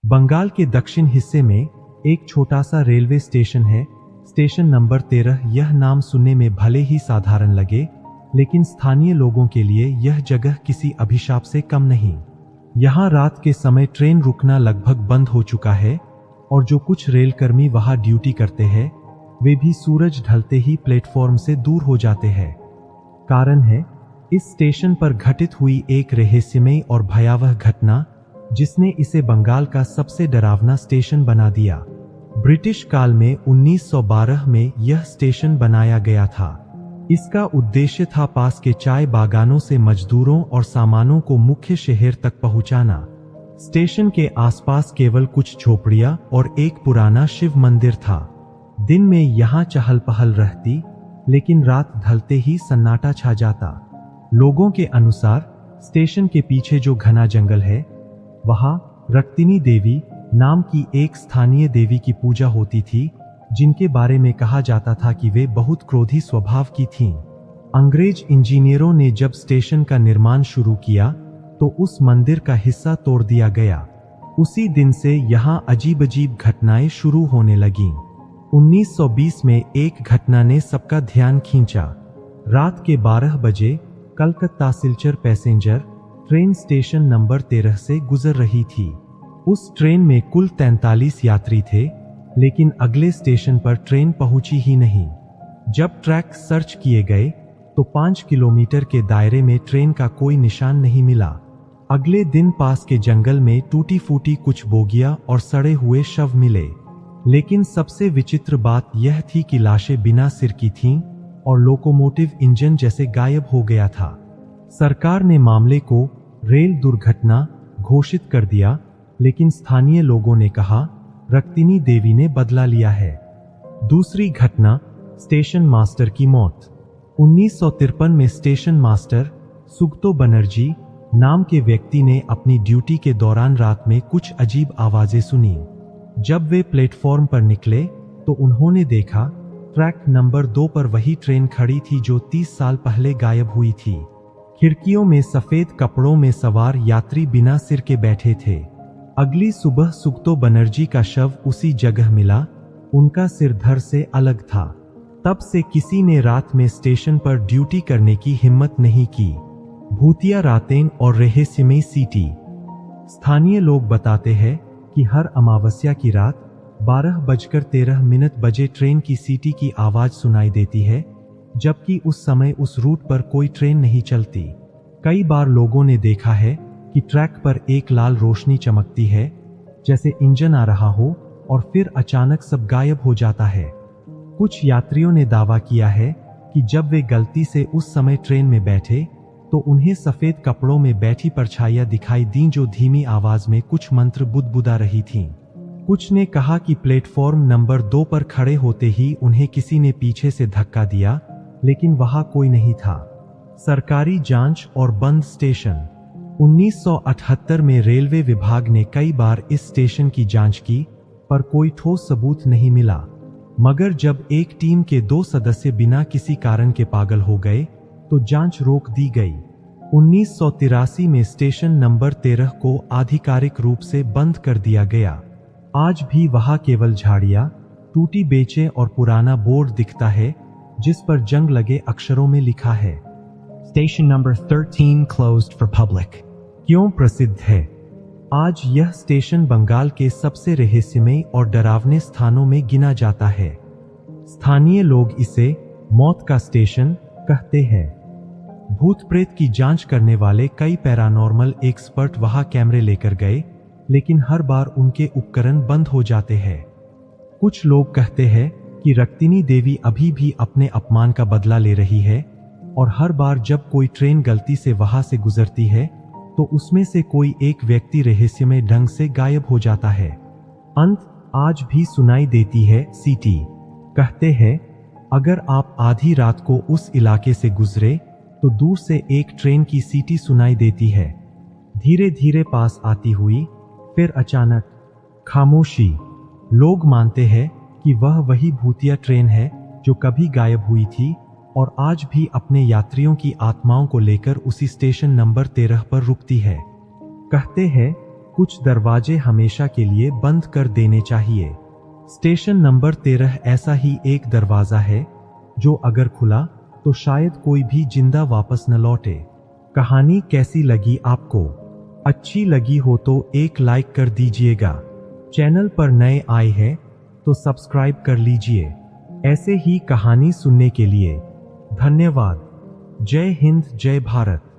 बंगाल के दक्षिण हिस्से में एक छोटा सा रेलवे स्टेशन है, स्टेशन नंबर 13। यह नाम सुनने में भले ही साधारण लगे, लेकिन स्थानीय लोगों के लिए यह जगह किसी अभिशाप से कम नहीं। यहाँ रात के समय ट्रेन रुकना लगभग बंद हो चुका है और जो कुछ रेलकर्मी वहां ड्यूटी करते हैं वे भी सूरज ढलते ही प्लेटफॉर्म से दूर हो जाते हैं। कारण है इस स्टेशन पर घटित हुई एक रहस्यमयी और भयावह घटना, जिसने इसे बंगाल का सबसे डरावना स्टेशन बना दिया। ब्रिटिश काल में 1912 में यह स्टेशन बनाया गया था। इसका उद्देश्य था पास के चाय बागानों से मजदूरों और सामानों को मुख्य शहर तक पहुंचाना। स्टेशन के आसपास केवल कुछ झोपड़ियां और एक पुराना शिव मंदिर था। दिन में यहाँ चहल पहल रहती, लेकिन रात ढलते ही सन्नाटा छा जाता। लोगों के अनुसार स्टेशन के पीछे जो घना जंगल है वहां रक्तिनी देवी नाम की एक स्थानीय देवी की पूजा होती थी, जिनके बारे में कहा जाता था कि वे बहुत क्रोधी स्वभाव की थीं। अंग्रेज इंजीनियरों ने जब स्टेशन का निर्माण शुरू किया तो उस मंदिर का हिस्सा तोड़ दिया गया। उसी दिन से यहां अजीब अजीब घटनाएं शुरू होने लगीं। 1920 में एक घटना ने सबका ध्यान खींचा। रात के 12 बजे Calcutta Silchar passenger train station number 13 से गुजर रही थी। उस ट्रेन में कुल 43 यात्री थे, लेकिन अगले स्टेशन पर ट्रेन पहुंची ही नहीं। जब ट्रैक सर्च किए गए तो 5 किलोमीटर के दायरे में ट्रेन का कोई निशान नहीं मिला। अगले दिन पास के जंगल में टूटी फूटी कुछ बोगियां और सड़े हुए शव मिले, लेकिन सबसे विचित्र बात यह थी कि लाशें बिना सिर की थीं और लोकोमोटिव इंजन जैसे गायब हो गया था। सरकार ने मामले को रेल दुर्घटना घोषित कर दिया, लेकिन स्थानीय लोगों ने कहा रक्तिनी देवी ने बदला लिया है। दूसरी घटना, स्टेशन मास्टर की मौत। 1953 में स्टेशन मास्टर सुगतो बनर्जी नाम के व्यक्ति ने अपनी ड्यूटी के दौरान रात में कुछ अजीब आवाजें सुनी। जब वे प्लेटफॉर्म पर निकले तो उन्होंने देखा ट्रैक नंबर 2 पर वही ट्रेन खड़ी थी जो 30 साल पहले गायब हुई थी। खिड़कियों में सफेद कपड़ों में सवार यात्री बिना सिर के बैठे थे। अगली सुबह सुगतो बनर्जी का शव उसी जगह मिला, उनका सिर धड़ से अलग था। तब से किसी ने रात में स्टेशन पर ड्यूटी करने की हिम्मत नहीं की। भूतिया रातें और रहस्यमयी सीटी। स्थानीय लोग बताते हैं कि हर अमावस्या की रात 12:13 बजे ट्रेन की सीटी की आवाज सुनाई देती है, जबकि उस समय उस रूट पर कोई ट्रेन नहीं चलती। कई बार लोगों ने देखा है कि ट्रैक पर एक लाल रोशनी चमकती है, जैसे इंजन आ रहा हो, और फिर अचानक सब गायब हो जाता है। कुछ यात्रियों ने दावा किया है कि जब वे गलती से उस समय ट्रेन में बैठे तो उन्हें सफेद कपड़ों में बैठी परछाइयां दिखाई दीं जो धीमी आवाज में कुछ मंत्र बुदबुदा रही थीं। कुछ ने कहा कि प्लेटफॉर्म नंबर 2 पर खड़े होते ही उन्हें किसी ने पीछे से धक्का दिया, लेकिन वहां कोई नहीं था। सरकारी जांच और बंद स्टेशन। 1978 में रेलवे विभाग ने कई बार इस स्टेशन की जांच की, पर कोई ठोस सबूत नहीं मिला। मगर जब एक टीम के 2 सदस्य बिना किसी कारण के पागल हो गए तो जांच रोक दी गई। 1983 में स्टेशन नंबर 13 को आधिकारिक रूप से बंद कर दिया गया। आज भी वहां केवल झाड़ियां, टूटी बेचें और पुराना बोर्ड दिखता है जिस पर जंग लगे अक्षरों में लिखा है station number 13 closed for public. क्यों प्रसिद्ध है? आज यह स्टेशन बंगाल के सबसे रहस्यमयी और डरावने स्थानों में गिना जाता है। स्थानीय लोग इसे मौत का स्टेशन कहते हैं। भूत प्रेत की जांच करने वाले कई पैरानॉर्मल एक्सपर्ट वहां कैमरे लेकर गए, लेकिन हर बार उनके उपकरण बंद हो जाते हैं। कुछ लोग कहते हैं कि रक्तिनी देवी अभी भी अपने अपमान का बदला ले रही है, और हर बार जब कोई ट्रेन गलती से वहां से गुजरती है तो उसमें से कोई एक व्यक्ति रहस्यमय ढंग से गायब हो जाता है। अंत आज भी सुनाई देती है सीटी। कहते हैं अगर आप आधी रात को उस इलाके से गुजरे तो दूर से एक ट्रेन की सीटी सुनाई देती है, धीरे धीरे पास आती हुई, फिर अचानक खामोशी। लोग मानते हैं कि वह वही भूतिया ट्रेन है जो कभी गायब हुई थी और आज भी अपने यात्रियों की आत्माओं को लेकर उसी स्टेशन नंबर 13 पर रुकती है। कहते हैं कुछ दरवाजे हमेशा के लिए बंद कर देने चाहिए। स्टेशन नंबर 13 ऐसा ही एक दरवाजा है जो अगर खुला तो शायद कोई भी जिंदा वापस न लौटे। कहानी कैसी लगी आपको? अच्छी लगी हो तो एक लाइक कर दीजिएगा। चैनल पर नए आए हैं तो सब्सक्राइब कर लीजिए। ऐसे ही कहानी सुनने के लिए धन्यवाद। जय हिंद, जय भारत।